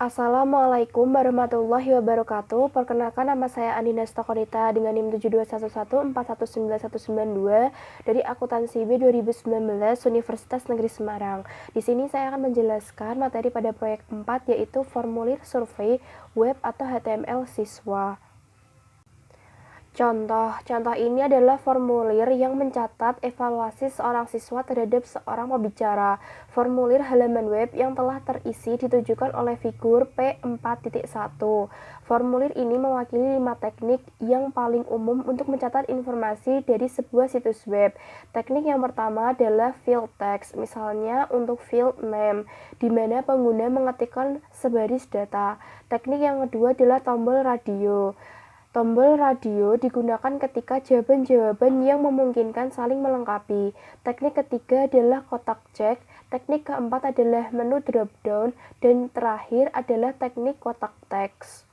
Assalamualaikum warahmatullahi wabarakatuh. Perkenalkan, nama saya Andina Stokorita dengan NIM 7211419192 dari akuntansi B 2019 Universitas Negeri Semarang. Di sini saya akan menjelaskan materi pada proyek 4 yaitu formulir survei web atau HTML siswa. Contoh ini adalah formulir yang mencatat evaluasi seorang siswa terhadap seorang pembicara. Formulir halaman web yang telah terisi ditujukan oleh figur P4.1. Formulir ini mewakili 5 teknik yang paling umum untuk mencatat informasi dari sebuah situs web. Teknik yang pertama adalah field text, misalnya untuk field name, di mana pengguna mengetikkan sebaris data. Teknik yang kedua adalah tombol radio. Tombol radio digunakan ketika jawaban-jawaban yang memungkinkan saling melengkapi. Teknik ketiga adalah kotak cek, teknik keempat adalah menu drop-down, dan terakhir adalah teknik kotak teks.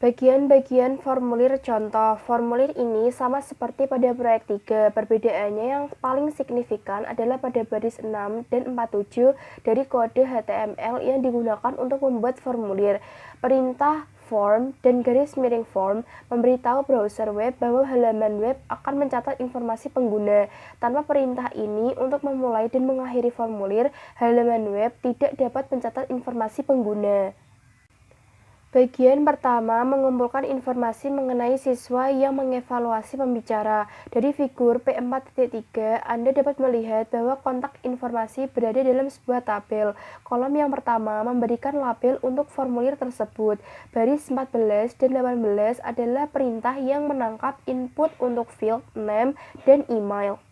Bagian-bagian formulir contoh. Formulir ini sama seperti pada proyek 3. Perbedaannya yang paling signifikan adalah pada baris 6 dan 47 dari kode HTML yang digunakan untuk membuat formulir. Perintah form dan garis miring form memberitahu browser web bahwa halaman web akan mencatat informasi pengguna. Tanpa perintah ini, untuk memulai dan mengakhiri formulir, halaman web tidak dapat mencatat informasi pengguna. Bagian pertama mengumpulkan informasi mengenai siswa yang mengevaluasi pembicara. Dari figur P4.3, Anda dapat melihat bahwa kontak informasi berada dalam sebuah tabel. Kolom yang pertama memberikan label untuk formulir tersebut. Baris 14 dan 18 adalah perintah yang menangkap input untuk field name dan email.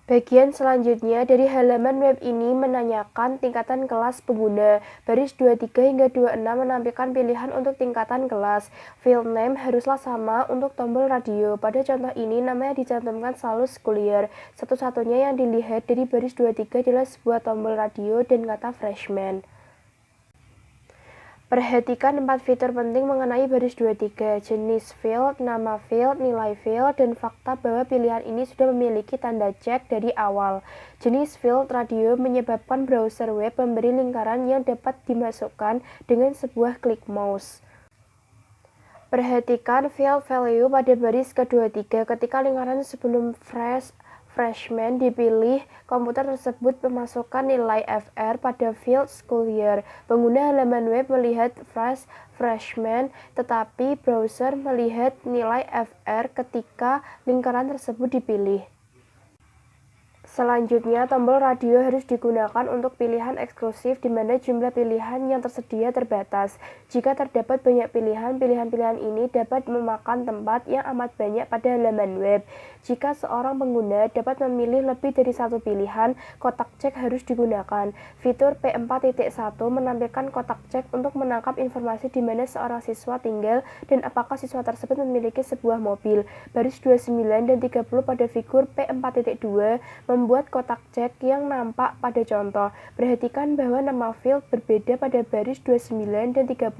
Bagian selanjutnya dari halaman web ini menanyakan tingkatan kelas pengguna. Baris 23 hingga 26 menampilkan pilihan untuk tingkatan kelas. Field name haruslah sama untuk tombol radio. Pada contoh ini namanya dicantumkan selalu sekulier. Satu-satunya yang dilihat dari baris 23 adalah sebuah tombol radio dan kata freshman. Perhatikan 4 fitur penting mengenai baris 23, jenis field, nama field, nilai field, dan fakta bahwa pilihan ini sudah memiliki tanda cek dari awal. Jenis field radio menyebabkan browser web memberi lingkaran yang dapat dimasukkan dengan sebuah klik mouse. Perhatikan field value pada baris ke-23 ketika lingkaran sebelum freshman dipilih, komputer tersebut memasukkan nilai FR pada field school year. Pengguna halaman web melihat freshman, tetapi browser melihat nilai FR ketika lingkaran tersebut dipilih. Selanjutnya, tombol radio harus digunakan untuk pilihan eksklusif di mana jumlah pilihan yang tersedia terbatas. Jika terdapat banyak pilihan, pilihan-pilihan ini dapat memakan tempat yang amat banyak pada halaman web. Jika seorang pengguna dapat memilih lebih dari satu pilihan, kotak cek harus digunakan. Fitur P4.1 menampilkan kotak cek untuk menangkap informasi di mana seorang siswa tinggal dan apakah siswa tersebut memiliki sebuah mobil. Baris 29 dan 30 pada figur P4.2 membuat kotak cek yang nampak pada contoh. Perhatikan bahwa nama field berbeda pada baris 29 dan 30,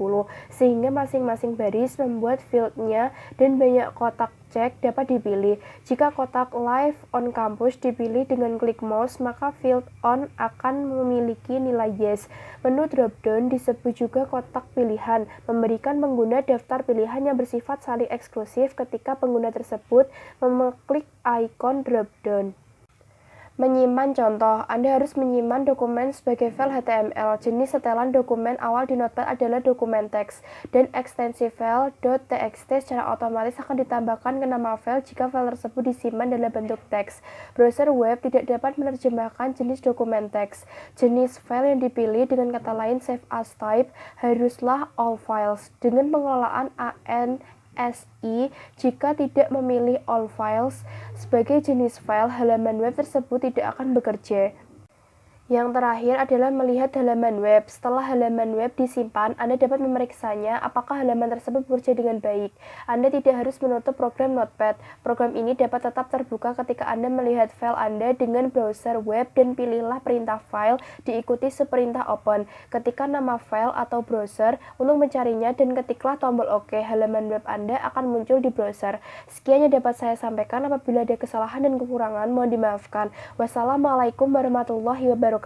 sehingga masing-masing baris membuat fieldnya dan banyak kotak cek dapat dipilih. Jika kotak Live on Campus dipilih dengan klik mouse, maka field on akan memiliki nilai yes. Menu drop-down disebut juga kotak pilihan, memberikan pengguna daftar pilihan yang bersifat saling eksklusif ketika pengguna tersebut mengklik ikon drop-down. Menyimpan contoh. Anda harus menyimpan dokumen sebagai file HTML. Jenis setelan dokumen awal di Notepad adalah dokumen teks, dan ekstensi file .txt secara otomatis akan ditambahkan ke nama file jika file tersebut disimpan dalam bentuk teks. Browser web tidak dapat menerjemahkan jenis dokumen teks. Jenis file yang dipilih, dengan kata lain save as type, haruslah all files dengan pengelolaan ANSI. Jika tidak memilih all files sebagai jenis file, halaman web tersebut tidak akan bekerja. Yang terakhir adalah melihat halaman web. Setelah halaman web disimpan, Anda dapat memeriksanya apakah halaman tersebut bekerja dengan baik. Anda tidak harus menutup program Notepad. Program ini dapat tetap terbuka ketika Anda melihat file Anda dengan browser web dan pilihlah perintah file diikuti seperintah open. Ketikkan nama file atau browser untuk mencarinya dan ketiklah tombol OK. Halaman web Anda akan muncul di browser. Sekian yang dapat saya sampaikan. Apabila ada kesalahan dan kekurangan, mohon dimaafkan. Wassalamualaikum warahmatullahi wabarakatuh.